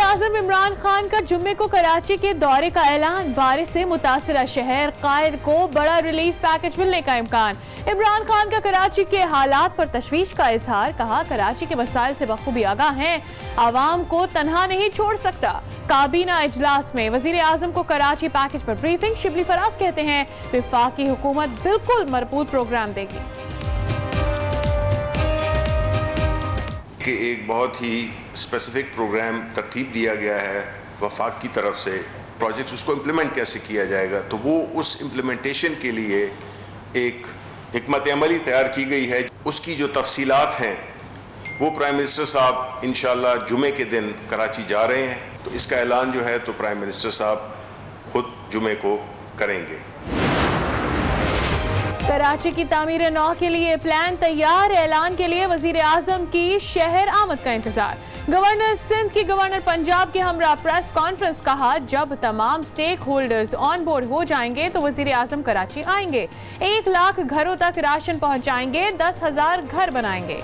वज़ीर-ए-आज़म इमरान खान का जुम्मे को कराची के दौरे का ऐलान। बारिश से मुतासिरा शहर कायद को बड़ा रिलीफ पैकेज मिलने का इम्कान। इमरान खान का कराची के हालात पर तशवीश का इजहार। कहा, कराची के मसाइल से बखूबी आगाह हैं, आवाम को तनहा नहीं छोड़ सकता। काबीना इजलास में वज़ीर-ए-आज़म को कराची पैकेज पर ब्रीफिंग। शिबली फराज कहते हैं, वफाकी हुकूमत बिल्कुल मरबूत प्रोग्राम देगी। कि एक बहुत ही स्पेसिफिक प्रोग्राम तरतीब दिया गया है वफाक की तरफ से, प्रोजेक्ट्स उसको इम्प्लीमेंट कैसे किया जाएगा, तो वो उस इम्प्लीमेंटेशन के लिए एक हिकमत अमली तैयार की गई है। उसकी जो तफसीलात हैं वो प्राइम मिनिस्टर साहब इंशाअल्लाह जुमे के दिन कराची जा रहे हैं, तो इसका ऐलान जो है तो प्राइम मिनिस्टर साहब खुद जुमे को करेंगे। कराची की तामीर नौ के लिए प्लान तैयार। ऐलान के लिए वज़ीर-ए-आज़म की शहर आमद का इंतजार। गवर्नर सिंध की गवर्नर पंजाब के हमरा प्रेस कॉन्फ्रेंस। कहा, जब तमाम स्टेक होल्डर्स ऑन बोर्ड हो जाएंगे तो वज़ीर-ए-आज़म कराची आएंगे। 1 लाख घरों तक राशन पहुंचाएंगे, 10,000 घर बनाएंगे।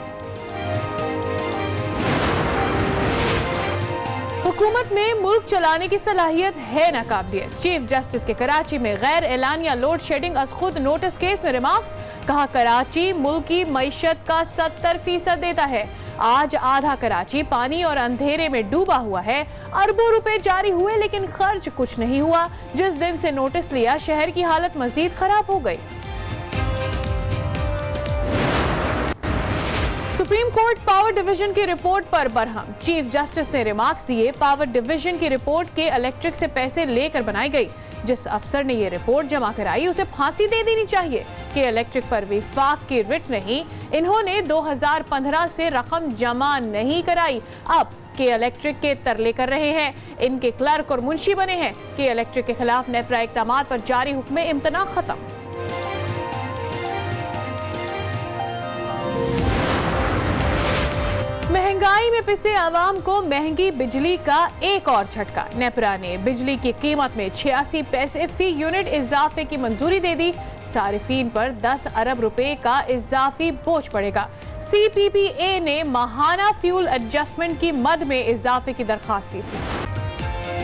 हुकूमत में मुल्क चलाने की सलाहियत है ना काबिलियत। चीफ जस्टिस के कराची में गैर एलानिया लोड शेडिंग अज खुद नोटिस केस में रिमार्क्स। कहा, कराची मुल्क की मईशत का 70% देता है। आज आधा कराची पानी और अंधेरे में डूबा हुआ है। अरबों रुपए जारी हुए लेकिन खर्च कुछ नहीं हुआ। जिस दिन से नोटिस लिया शहर की हालत मजीद खराब हो गई। सुप्रीम कोर्ट पावर डिवीजन की रिपोर्ट पर बरहम। चीफ जस्टिस ने रिमार्क्स दिए, पावर डिवीजन की रिपोर्ट के इलेक्ट्रिक से पैसे लेकर बनाई गई। जिस अफसर ने ये रिपोर्ट जमा कराई उसे फांसी दे देनी चाहिए कि इलेक्ट्रिक पर विफाक की रिट नहीं। इन्होंने 2015 से रकम जमा नहीं कराई। अब के इलेक्ट्रिक के तरले कर रहे हैं। इनके क्लर्क और मुंशी बने हैं कि इलेक्ट्रिक के खिलाफ नेपरा इक़दामात पर जारी हुक्म इम्तना खत्म। महंगाई में पिसे आवाम को महंगी बिजली का एक और झटका। नेपरा ने बिजली की कीमत में 86 पैसे फी यूनिट इजाफे की मंजूरी दे दी। सारिफीन पर 10 अरब रुपए का इजाफी बोझ पड़ेगा। CPPA ने माहाना फ्यूल एडजस्टमेंट की मद में इजाफे की दरखास्त दी थी।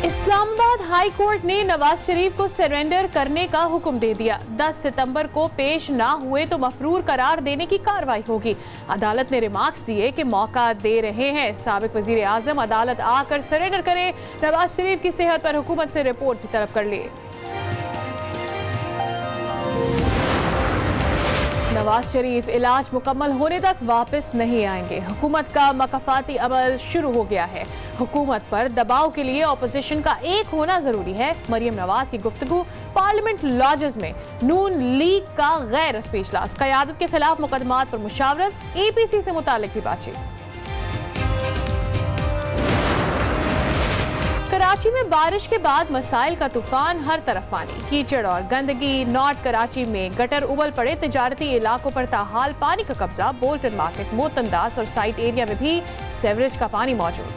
इस्लामाबाद हाई कोर्ट ने नवाज शरीफ को सरेंडर करने का हुक्म दे दिया। 10 सितंबर को पेश ना हुए तो मफरूर करार देने की कार्रवाई होगी। अदालत ने रिमार्क्स दिए कि मौका दे रहे हैं। साबिक वजीर आजम अदालत आकर सरेंडर करें। नवाज शरीफ की सेहत पर हुकूमत से रिपोर्ट भी तलब कर लिए। नवाज शरीफ इलाज मुकम्मल होने तक वापस नहीं आएंगे। हुकूमत का मकफाती अमल शुरू हो गया है। हुकूमत पर दबाव के लिए अपोजिशन का एक होना जरूरी है। मरियम नवाज की गुफ्तगू पार्लियामेंट लॉजेस में। नून लीग का गैर स्पीचलास। क़यादत के खिलाफ मुकदमात पर मुशावरत। APC से मुतालिक भी बातचीत। कराची में बारिश के बाद मसाइल का तूफान। हर तरफ पानी, कीचड़ और गंदगी। नॉर्थ कराची में गटर उबल पड़े। तिजारती इलाकों पर ताहाल पानी का कब्जा। बोल्टन मार्केट, मोतनदास और साइट एरिया में भी सीवरेज का पानी मौजूद।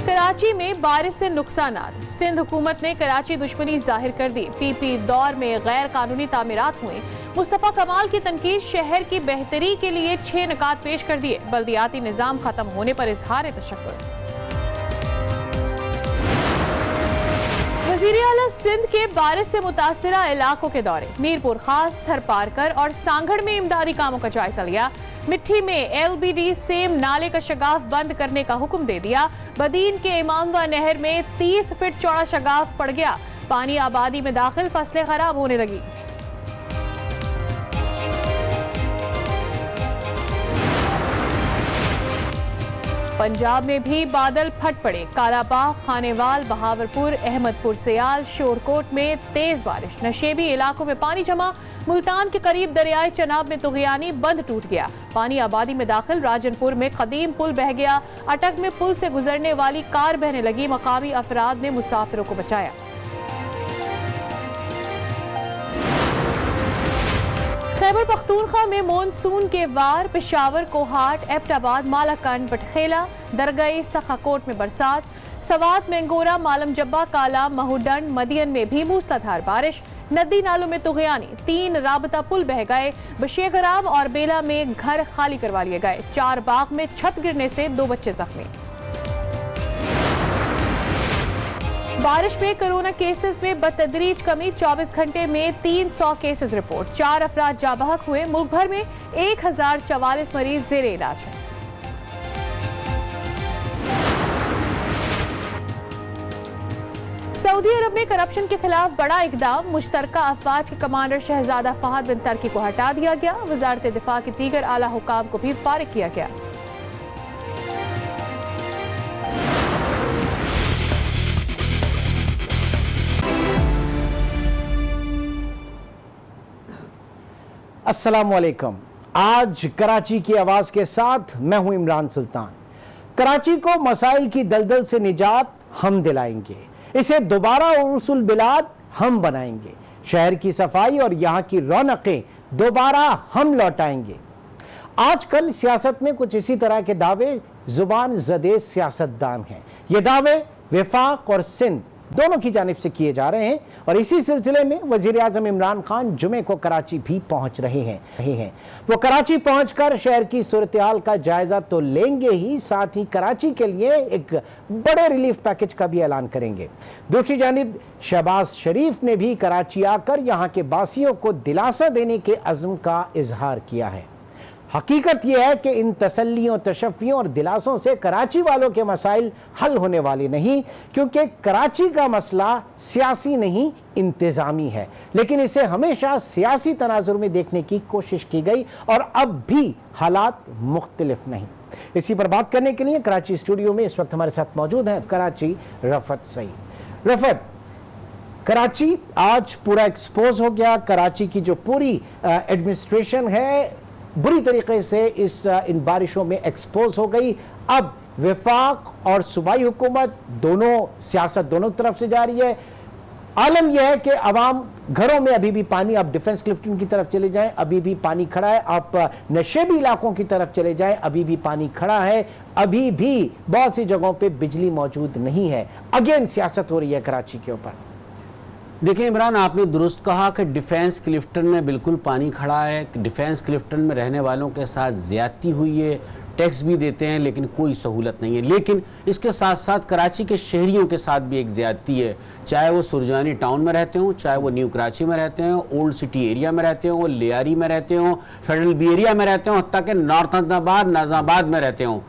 कराची में बारिश से नुकसानात। सिंध हुकूमत ने कराची दुश्मनी जाहिर कर दी। PP दौर में गैर कानूनी तामीरात हुए। मुस्तफा कमाल की तनकीद। शहर की बेहतरी के लिए 6 निकात पेश कर दिए। बल्दियाती निजाम खत्म होने पर इजहार तशक्कुर। वज़ीर आला सिंध के बारिश से मुतासिरा इलाकों के दौरे। मीरपुर खास, थरपारकर और सांगड़ में इमदादी कामों का जायजा लिया। मिट्टी में LBD सेम नाले का शगाफ बंद करने का हुक्म दे दिया। बदीन के इमामवा नहर में 30 फीट चौड़ा शगाफ पड़ गया। पानी आबादी में दाखिल, फसलें खराब होने लगी। पंजाब में भी बादल फट पड़े। कालाबाग, खानेवाल, बहावरपुर, अहमदपुर सियाल, शोरकोट में तेज बारिश। नशेबी इलाकों में पानी जमा। मुल्तान के करीब दरियाए चनाब में तुगयानी बंद टूट गया। पानी आबादी में दाखिल। राजनपुर में कदीम पुल बह गया। अटक में पुल से गुजरने वाली कार बहने लगी। मकामी अफराद ने मुसाफिरों को बचाया। खैबर पख्तूनख्वा में मानसून के वार, पेशावर, कोहाट, एबटाबाद, मालाकंड, बटखेला, दरगाह सखाकोट में बरसात, सवात, मैंगोरा, मालम जब्बा, कालाम, महूडंड, मदियन में भी मूसलाधार बारिश, नदी नालों में तुगयानी, 3 राबता पुल बह गए, बशेगराम और बेला में घर खाली करवा लिए गए, 4 बाग में छत गिरने से 2 बच्चे जख्मी। बारिश में कोरोना केसेस में बतदरीज कमी, 24 घंटे में 300 केसेस रिपोर्ट, 4 अफराद जाँ बहक हुए। मुल्क भर में 1044 मरीज जेर इलाज हैं। सऊदी अरब में करप्शन के खिलाफ बड़ा इकदाम, मुश्तरका अफवाज के कमांडर शहजादा फहद बिन तरकी को हटा दिया गया। वजारत दिफा के दीगर आला हुकाम को भी फारिग किया गया। अस्सलामुअलैकुम। आज कराची की आवाज के साथ मैं हूं इमरान सुल्तान। कराची को मसाइल की दलदल से निजात हम दिलाएंगे, इसे दोबारा उर्सुल बिलाद हम बनाएंगे, शहर की सफाई और यहाँ की रौनकें दोबारा हम लौटाएंगे। आजकल सियासत में कुछ इसी तरह के दावे जुबान ज़दे सियासतदान हैं। ये दावे वफाक और सिंध दोनों की जानिब से किए जा रहे हैं और इसी सिलसिले में वजीर आजम इमरान खान जुमे को कराची भी पहुंच रहे हैं। वो कराची पहुंचकर शहर की सूरत हाल का जायजा तो लेंगे ही, साथ ही कराची के लिए एक बड़े रिलीफ पैकेज का भी ऐलान करेंगे। दूसरी जानिब शहबाज शरीफ ने भी कराची आकर यहाँ के बासियों को दिलासा देने के अज़्म का इजहार किया है। हकीकत यह है कि इन तसल्लियों, तशफ़ियों और दिलासों से कराची वालों के मसाइल हल होने वाले नहीं, क्योंकि कराची का मसला सियासी नहीं इंतज़ामी है, लेकिन इसे हमेशा सियासी तनाजुर में देखने की कोशिश की गई और अब भी हालात मुख्तलिफ नहीं। इसी पर बात करने के लिए कराची स्टूडियो में इस वक्त हमारे साथ मौजूद हैं कराची रफत सईद। रफत, कराची आज पूरा एक्सपोज हो गया। कराची की जो पूरी एडमिनिस्ट्रेशन है बुरी तरीके से इन बारिशों में एक्सपोज हो गई। अब वफाक और सूबाई हुकूमत दोनों सियासत दोनों तरफ से जा रही है। आलम यह है कि अवाम घरों में अभी भी पानी, आप डिफेंस क्लिफ्टन की तरफ चले जाएं अभी भी पानी खड़ा है, आप नशेबी इलाकों की तरफ चले जाएं अभी भी पानी खड़ा है, अभी भी बहुत सी जगहों पे बिजली मौजूद नहीं है। अगेन सियासत हो रही है कराची के ऊपर। देखिए इमरान, आपने दुरुस्त कहा कि डिफेंस क्लिफ्टन में बिल्कुल पानी खड़ा है। डिफेंस क्लिफ्टन में रहने वालों के साथ ज्यादती हुई है, टैक्स भी देते हैं लेकिन कोई सहूलत नहीं है। लेकिन इसके साथ साथ कराची के शहरियों के साथ भी एक ज्यादती है, चाहे वो सुरजानी टाउन में रहते हों, चाहे वो न्यू कराची में रहते हों, ओल्ड सिटी एरिया में रहते हों, लियारी में रहते हों, फेडरल बी एरिया में रहते हों, हत्ता कि नॉर्थ अहमदाबाद, नाजाबाद में रहते हों।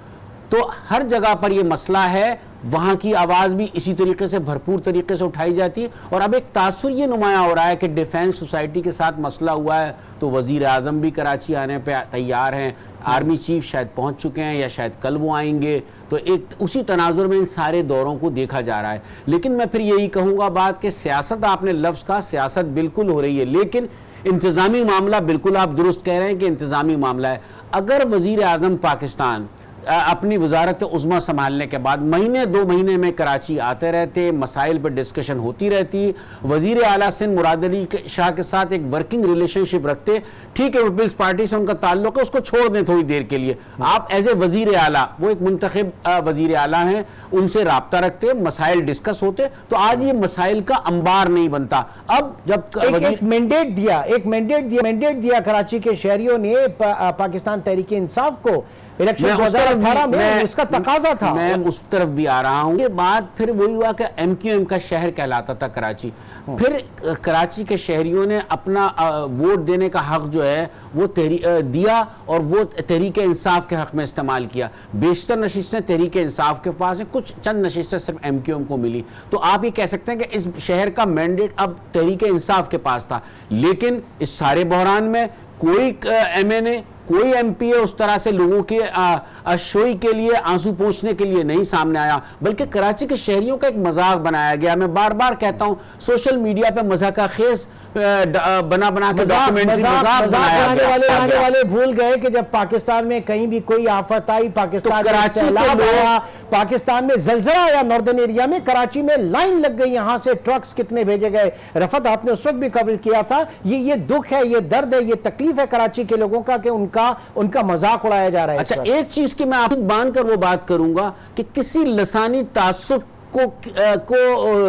तो हर जगह पर ये मसला है, वहाँ की आवाज़ भी इसी तरीके से भरपूर तरीके से उठाई जाती है। और अब एक तासुर ये नुमाया हो रहा है कि डिफेंस सोसाइटी के साथ मसला हुआ है तो वज़ीर आज़म भी कराची आने पे तैयार हैं, आर्मी चीफ शायद पहुँच चुके हैं या शायद कल वो आएंगे। तो एक उसी तनाजुर में इन सारे दौरों को देखा जा रहा है। लेकिन मैं फिर यही कहूँगा बात कि सियासत, आपने लफ्ज़ कहा, सियासत बिल्कुल हो रही है, लेकिन इंतज़ामी मामला बिल्कुल आप दुरुस्त कह रहे हैं कि इंतज़ामी मामला है। अगर वज़ीर आज़म पाकिस्तान अपनी वजारत उज़्मा संभालने के बाद महीने 2 महीने में कराची आते रहते, मसाइल पर डिस्कशन होती रहती, वज़ीर आला सिंध मुराद अली शाह के साथ एक वर्किंग रिलेशनशिप रखते, ठीक है पीपल्स पार्टी से उनका ताल्लुक है, उसको छोड़ दें थोड़ी देर के लिए। आप एज ए वज़ीर आला, वो एक मुंतखब वज़ीर आला हैं, उनसे रब्ता रखते, मसाइल डिस्कस होते, तो आज ये मसाइल का अंबार नहीं बनता। अब जब एक मैंडेट दिया कराची के शहरियों ने पाकिस्तान तहरीक इंसाफ को इलेक्शन 2018 में, उसका तकाजा था। मैं उस तरफ भी आ रहा हूँ। ये बात फिर वही हुआ कि MQM का शहर कहलाता था कराची, फिर कराची के शहरियों ने अपना वोट देने का हक जो है वो दिया और वो तहरीक इंसाफ के हक में इस्तेमाल किया। बेशतर नशिस्तें तहरीक इंसाफ के पास हैं, कुछ चंद नशिस्तें सिर्फ MQM को मिली। तो आप ये कह सकते हैं कि इस शहर का मैंडेट अब तहरीक इंसाफ के पास था। लेकिन इस सारे बहरान में कोई MNA, कोई MP उस तरह से लोगों के अशोई के लिए, आंसू पोंछने के लिए नहीं सामने आया, बल्कि कराची के शहरियों का एक मजाक बनाया गया। मैं बार बार कहता हूं, सोशल मीडिया पे मजाक खेज बना बना के मजाक डॉक्यूमेंट्री मजाक बनाया बनाने गया। वाले भूल गए कि जब पाकिस्तान में कहीं भी कोई आफत आई, पाकिस्तान तो में कराची के सैलाब लोग- आया, पाकिस्तान में जलजला आया नॉर्दर्न एरिया में, कराची में लाइन लग गई, यहां से ट्रक्स कितने भेजे गए। रफत, आपने उस वक्त भी कवर किया था। ये दुख है, ये दर्द है, ये तकलीफ है कराची के लोगों का कि उनका मजाक उड़ाया जा रहा है। अच्छा, एक चीज की मैं आपको बांध कर वो बात करूंगा कि किसी लसानी तासुब को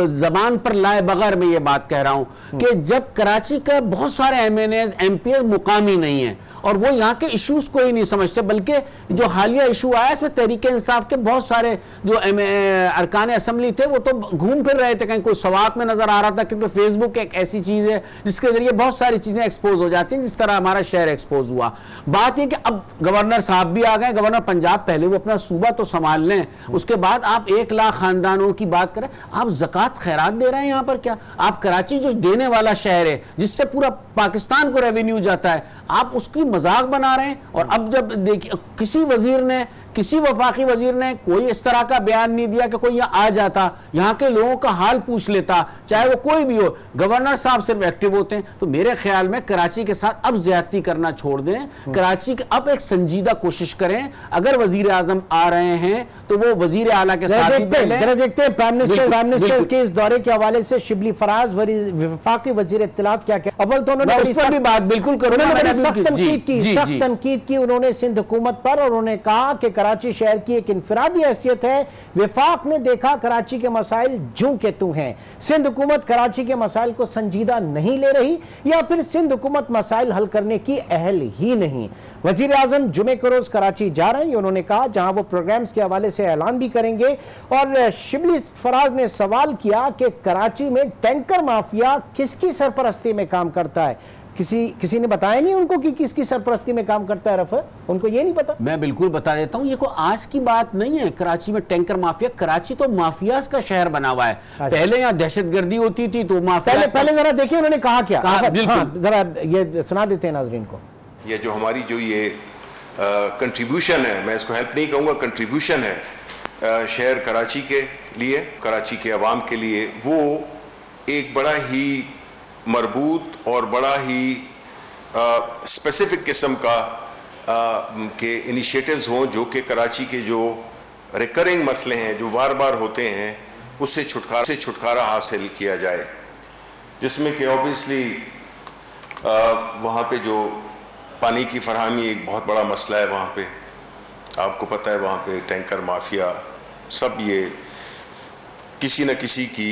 जबान पर लाए बगैर मैं ये बात कह रहा हूं कि जब कराची का बहुत सारे एमएनएस एमपीएस मुकामी नहीं है और वो यहाँ के इश्यूज को ही नहीं समझते, बल्कि जो हालिया इशू आया इसमें तहरीक इंसाफ के बहुत सारे जो अरकान असम्बली थे वो तो घूम फिर रहे थे, कहीं कोई सवात में नजर आ रहा था, क्योंकि फेसबुक एक ऐसी चीज है जिसके जरिए बहुत सारी चीजें एक्सपोज हो जाती हैं, जिस तरह हमारा शहर एक्सपोज हुआ। बात यह कि अब गवर्नर साहब भी आ गए, गवर्नर पंजाब, पहले वो अपना सूबा तो संभाल लें, उसके बाद आप 1 लाख खानदानों की बात करें। आप ज़कात खैरात दे रहे हैं यहाँ पर क्या? आप कराची जो देने वाला शहर है जिससे पूरा पाकिस्तान को रेवेन्यू जाता है, आप उसकी मजाक बना रहे हैं। और अब जब देखिए किसी वजीर ने, किसी वफाकी वजीर ने कोई इस तरह का बयान नहीं दिया कि कोई यहाँ आ जाता, यहाँ के लोगों का हाल पूछ लेता, चाहे वो कोई भी हो। गवर्नर साहब सिर्फ एक्टिव होते हैं। तो मेरे ख्याल में कराची के साथ अब ज्यादती करना छोड़ दें, कराची के अब एक संजीदा कोशिश करें। अगर वजीर आजम आ रहे हैं तो वो वजीर आला के साथ ही देखते हैं प्राइम मिनिस्टर के इस दौरे के हवाले से शिबली फराज वफाकी वजीर इत्तलात क्या क्या, अव्वल तो उन्होंने उस पर भी बात बिल्कुल करूंगा, सख्त तनकीद की उन्होंने सिंध हुकूमत पर, और उन्होंने कहा कि कराची शहर की एक इनफरादी हैसियत है। विफाक ने देखा कराची के मसाइल जूं के तू हैं, सिंध हुकूमत कराची के मसाइल को संजीदा नहीं ले रही, या फिर सिंध हुकूमत मसाइल हल करने की अहल ही नहीं। वजीर आजम जुमे को रोज कराची जा रहे हैं, उन्होंने कहा, जहां वो प्रोग्राम्स के हवाले से ऐलान भी करेंगे। और शिबली फराज ने सवाल किया कि कराची में टैंकर माफिया किसकी सरपरस्ती में काम करता है। किसी ने बताया नहीं उनको कि किसकी सरपरस्ती में काम करता है। रफ़ा, उनको ये नहीं पता। मैं बिल्कुल बता देता हूँ, ये कोई आज की बात नहीं है। कराची में टैंकर माफिया, कराची तो माफियाज का शहर बना हुआ है। पहले यहाँ दहशतगर्दी होती थी तो माफिया। पहले जरा देखिए उन्होंने कहा क्या। जरा ये सुना देते हैं नाजरीन को। ये जो हमारी जो ये कंट्रीब्यूशन है, मैं इसको हेल्प नहीं कहूँगा, कंट्रीब्यूशन है शहर कराची के लिए, कराची के अवाम के लिए, वो एक बड़ा ही मरबूत और बड़ा ही स्पेसिफिक किस्म का के इनिशिएटिव्स हों, जो कि कराची के जो रिकरिंग मसले हैं जो बार बार होते हैं उससे छुटकारा हासिल किया जाए, जिसमें कि ऑब्वियसली वहाँ पे जो पानी की फरहमी एक बहुत बड़ा मसला है। वहाँ पे आपको पता है, वहाँ पे टैंकर माफिया सब ये किसी न किसी की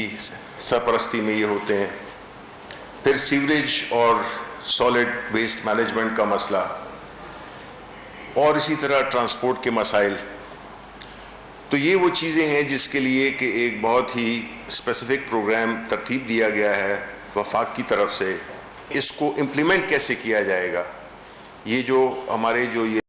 सरपरस्ती में ये होते हैं। फिर सीवरेज और सॉलिड वेस्ट मैनेजमेंट का मसला, और इसी तरह ट्रांसपोर्ट के मसाइल। तो ये वो चीज़ें हैं जिसके लिए कि एक बहुत ही स्पेसिफिक प्रोग्राम तरतीब दिया गया है वफाक की तरफ से। इसको इम्प्लीमेंट कैसे किया जाएगा, ये जो हमारे जो ये